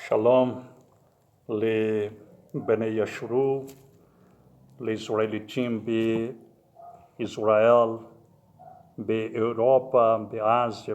Shalom לבני ישרו, לישראליטים בישראל, באירופה, באסיה,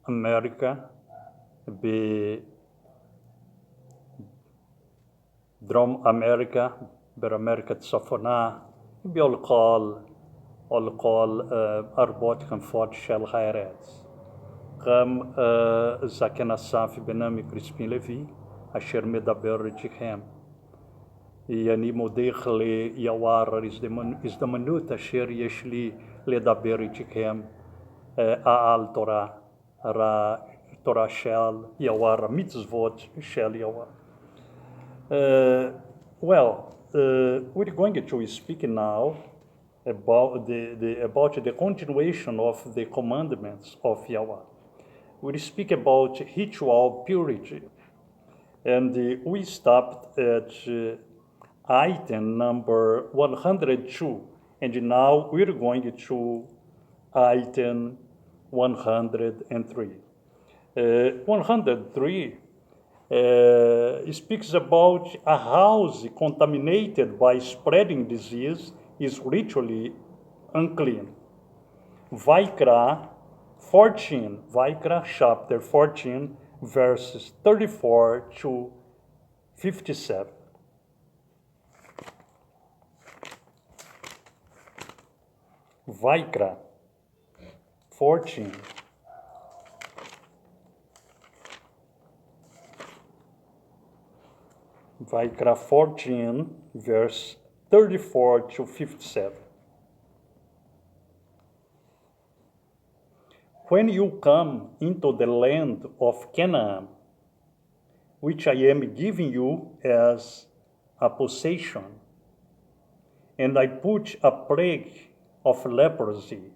באמריקה, בדרום אמריקה, באמריקה הצפונה, בכל ארבעות כנפות של הארץ. גם זקן אסף בנמי קריספין לוי, אשר מדבר איתכם. אני מודה ליו"ר הזדמנות אשר יש לי לדבר איתכם על תורה של יו"ר, המצוות של יו"ר. We're going to speak now about the continuation of the commandments of Yahweh. We speak about ritual purity, and we stopped at item number 102, and now we're going to item 103. 103 speaks about a house contaminated by spreading disease is ritually unclean. Vaikra 14, Vaikra chapter 14, verses 34 to 57. Vaikra 14. Vaikra 14, verse 34 to 57. When you come into the land of Canaan, which I am giving you as a possession, and I put a plague of leprosy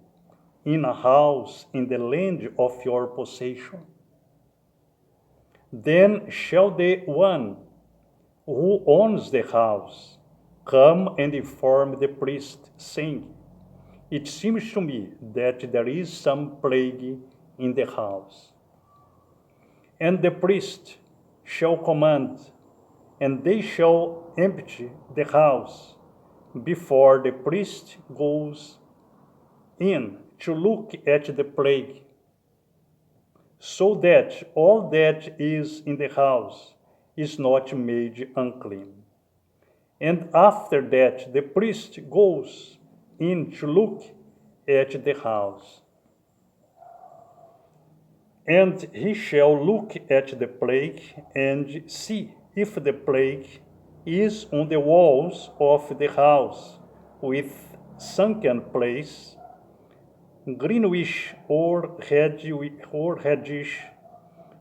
in a house in the land of your possession, then shall the one who owns the house come and inform the priest, saying, it seems to me that there is some plague in the house. And the priest shall command, and they shall empty the house before the priest goes in to look at the plague, so that all that is in the house is not made unclean. And after that, the priest goes in to look at the house. And he shall look at the plague and see if the plague is on the walls of the house with sunken place, greenish or reddish,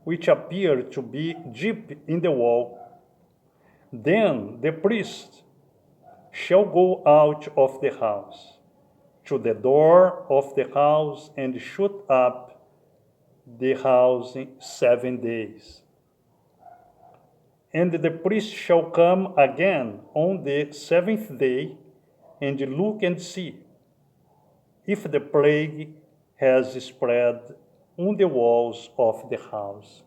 which appear to be deep in the wall. Then the priest shall go out of the house to the door of the house and shut up the house 7 days. And the priest shall come again on the 7th day and look and see if the plague has spread on the walls of the house.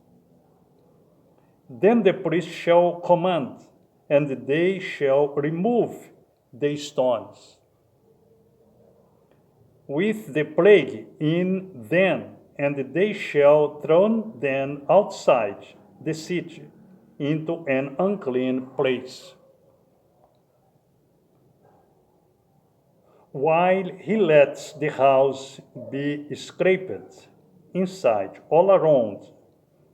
Then the priest shall command, and they shall remove the stones with the plague in them, and they shall throw them outside the city into an unclean place. While he lets the house be scraped inside all around,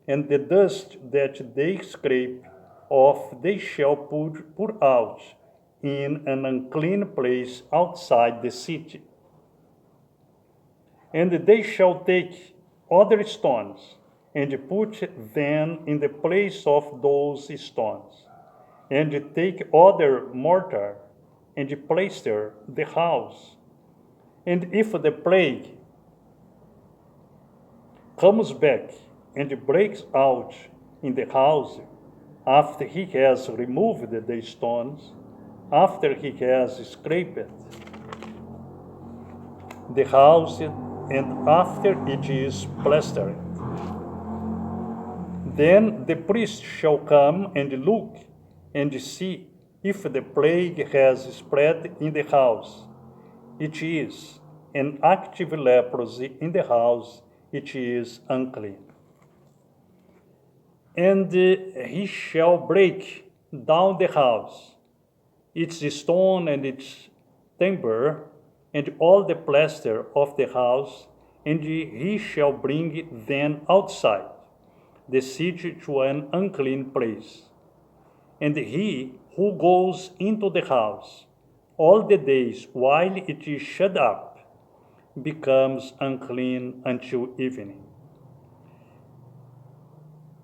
and the dust that they scrape off they shall pour out in an unclean place outside the city. And they shall take other stones and put them in the place of those stones, and take other mortar and plaster the house. And if the plague comes back and breaks out in the house, after he has removed the stones, after he has scraped the house, and after it is plastered, Then the priest shall come and look and see if the plague has spread in the house. It is an active leprosy in the house. It is unclean. And he shall break down the house, its stone and its timber, and all the plaster of the house, and he shall bring them outside the city to an unclean place. And he who goes into the house all the days while it is shut up becomes unclean until evening.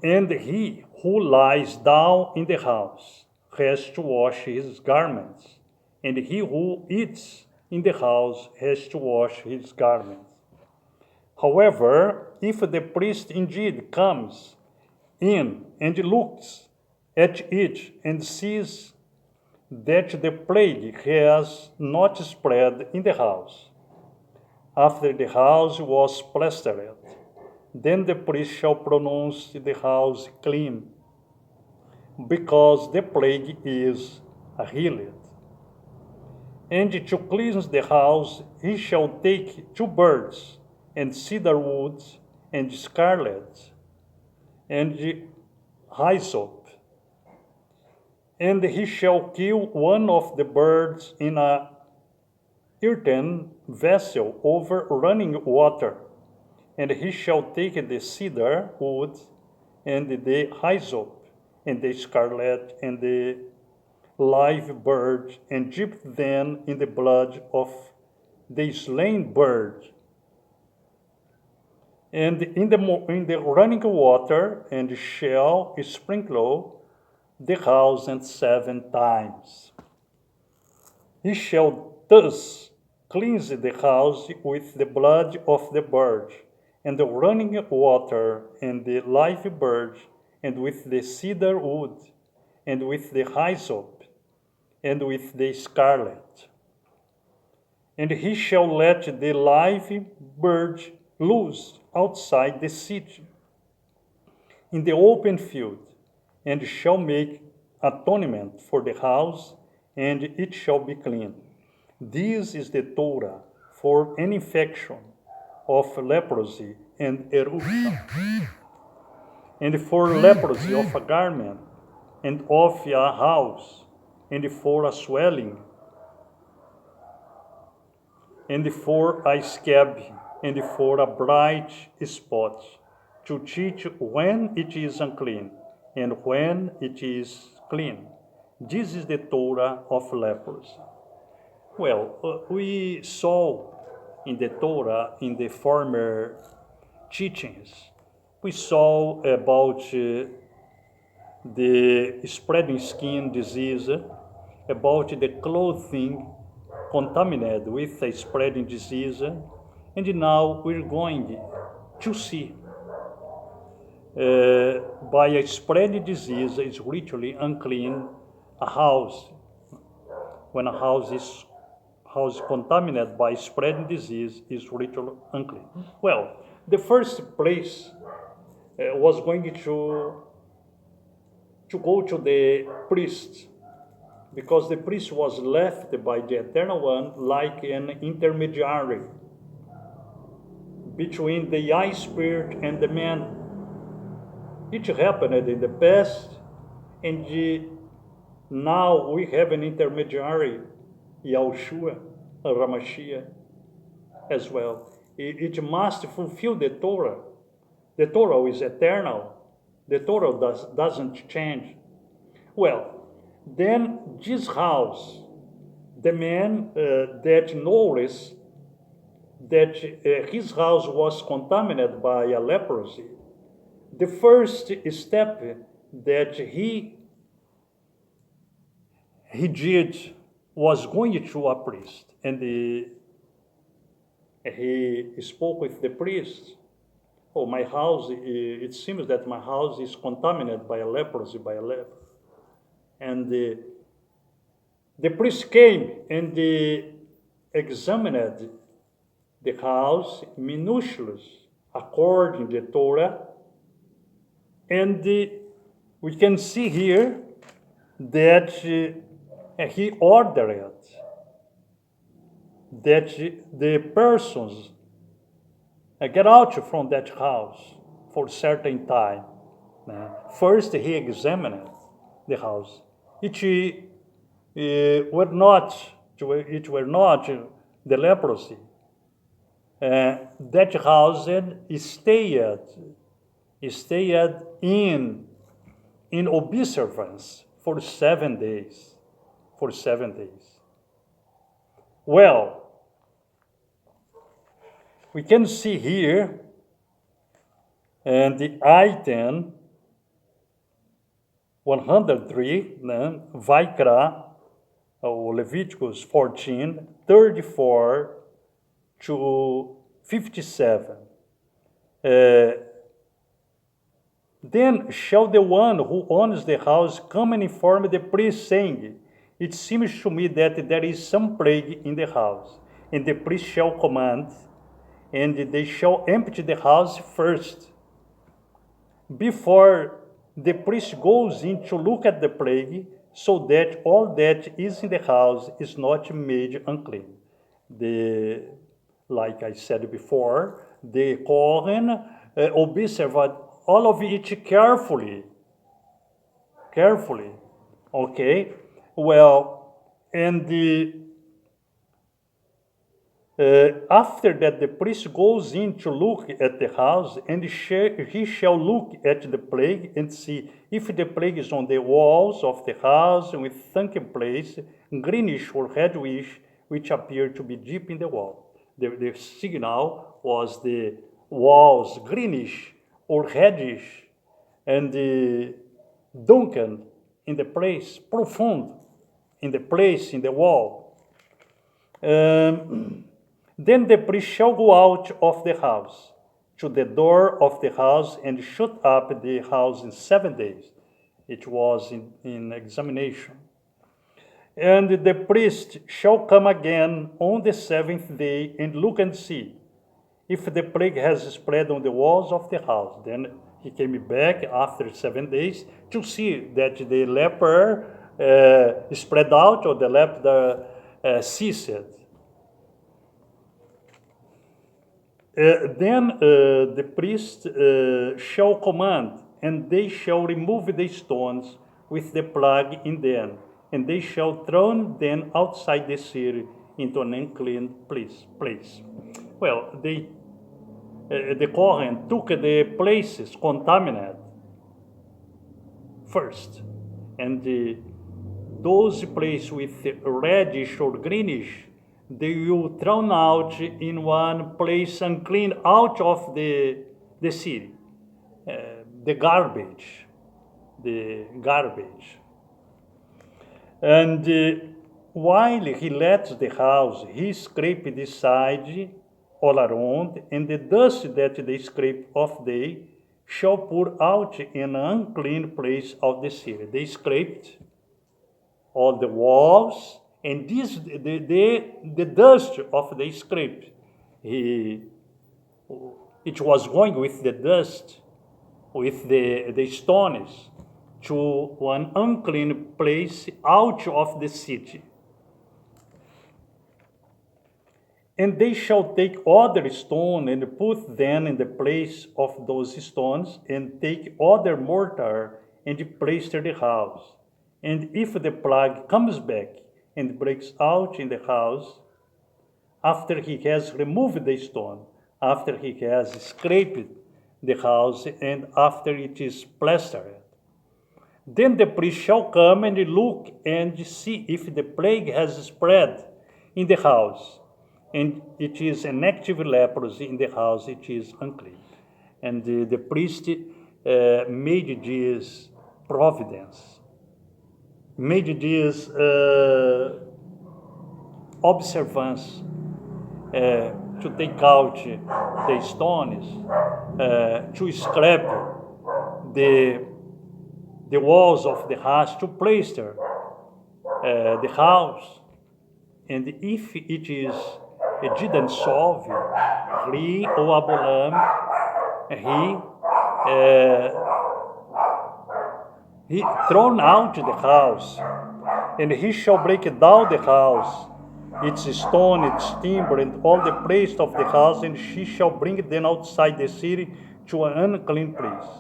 And he who lies down in the house has to wash his garments, and he who eats in the house has to wash his garments. However, if the priest indeed comes in and looks at it and sees that the plague has not spread in the house, after the house was plastered, then the priest shall pronounce the house clean, because the plague is healed. And to cleanse the house, he shall take 2 birds, and cedar wood, and scarlet, and hyssop. And he shall kill one of the birds in a earthen vessel over running water. And he shall take the cedar wood, and the hyssop, and the scarlet, and the live bird, and dip them in the blood of the slain bird, and in the running water, and shall sprinkle the house 7 times. He shall thus cleanse the house with the blood of the bird, and the running water, and the live bird, and with the cedar wood, and with the hyssop, and with the scarlet. And he shall let the live bird loose outside the city, in the open field, and shall make atonement for the house, and it shall be clean. This is the Torah for an infection of leprosy and eruption, and for leprosy of a garment, and of a house, and for a swelling, and for a scab, and for a bright spot, to teach when it is unclean, and when it is clean. This is the Torah of leprosy. Well, we saw in the Torah, in the former teachings, we saw about the spreading skin disease, about the clothing contaminated with a spreading disease, and now we're going to see by a spreading disease is ritually unclean a house. When a house is contaminated by spreading disease is ritually unclean. Well, the first place was going to go to the priest, because the priest was left by the Eternal One like an intermediary between the eye spirit and the man. It happened in the past, and now we have an intermediary, Yahushua, Ramashia, as well. It must fulfill the Torah. The Torah is eternal. The Torah doesn't change. Well, then this house, the man that noticed that his house was contaminated by a leprosy, the first step that he did was going to a priest, and he spoke with the priest. Oh, my house, it seems that my house is contaminated by a leprosy, by a leper. And the priest came and examined the house minutiously, according to the Torah, And we can see here that he ordered that the persons get out from that house for a certain time. First, he examined the house. It were not the leprosy. That house stayed in observance for 7 days. For 7 days. Well, we can see here, and the item 103, Vaikra, Leviticus 14, 34 to 57. Then shall the one who owns the house come and inform the priest, saying, it seems to me that there is some plague in the house. And the priest shall command, and they shall empty the house first, before the priest goes in to look at the plague, so that all that is in the house is not made unclean. Like I said before, the Kohen observed all of it carefully. Okay? Well, and after that, the priest goes in to look at the house, and he shall look at the plague and see if the plague is on the walls of the house with sunken place, greenish or reddish, which appear to be deep in the wall. The signal was the walls greenish or reddish, and sunken in the place, profound in the place, in the wall. Then the priest shall go out of the house to the door of the house and shut up the house in 7 days. It was in examination. And the priest shall come again on the 7th day and look and see if the plague has spread on the walls of the house. Then he came back after 7 days to see that the leper spread out or the leper ceased. Then the priest shall command, and they shall remove the stones with the plague in them, and they shall throw them outside the city into an unclean place. Well, the Kohen took the places contaminated first, and those places with reddish or greenish, they will thrown out in one place unclean out of the city. The garbage. And while he lets the house, he scraped the side all around, and the dust that they scrape off they shall pour out in an unclean place of the city. They scraped all the walls, and the dust of the scrape, it was going with the dust, with the stones, to one unclean place out of the city. And they shall take other stone and put them in the place of those stones, and take other mortar and plaster the house. And if the plague comes back and breaks out in the house, after he has removed the stone, after he has scraped the house, and after it is plastered, then the priest shall come and look and see if the plague has spread in the house, and it is an active leprosy in the house, it is unclean. And the priest made this providence, made this observance to take out the stones, to scrape the walls of the house, to plaster the house. And if it didn't solve, he or Abolam, he he thrown out the house, and he shall break down the house, its stone, its timber, and all the place of the house, and she shall bring them outside the city to an unclean place.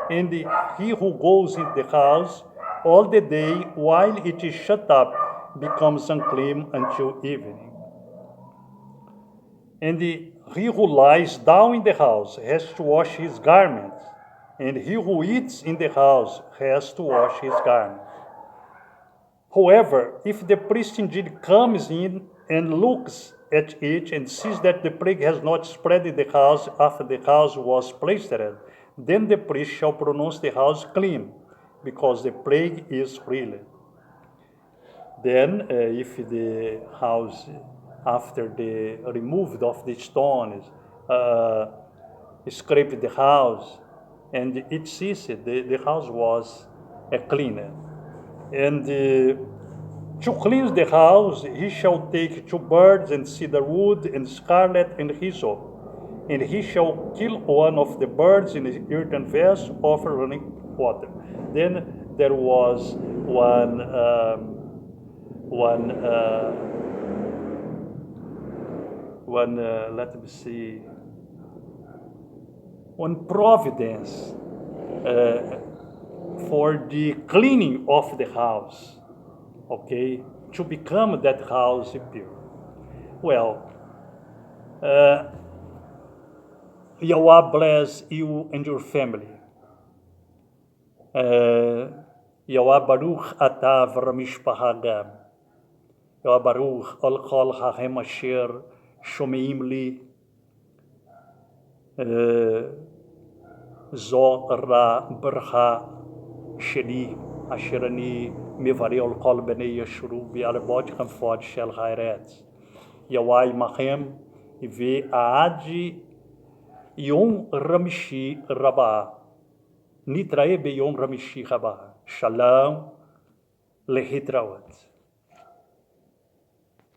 And he who goes into the house all the day while it is shut up becomes unclean until evening. And he who lies down in the house has to wash his garments, and he who eats in the house has to wash his garments. However, if the priest indeed comes in and looks at it and sees that the plague has not spread in the house after the house was plastered, then the priest shall pronounce the house clean, because the plague is healed. Then, if the house, after the removed of the stones, scraped the house, and it ceased, the house was cleaned. And to cleanse the house, he shall take 2 birds and cedar wood and scarlet and hyssop, and he shall kill one of the birds in an earthen vessel over running water. Then there was one providence for the cleaning of the house, okay, to become that house pure. Well, Yahweh bless you and your family. Yahweh Baruch Ata v'ramishpaha gam. Yahweh Baruch al chol ha'hem asher shomeim li. Zo ra ברכה שלי אשר אני מברך על כל בני ישרו ועל בותכם פועד של הארץ. יהוה עמכם ועד יום רמישי רבה. נתראה ביום רמישי הבא. שלום להתראות.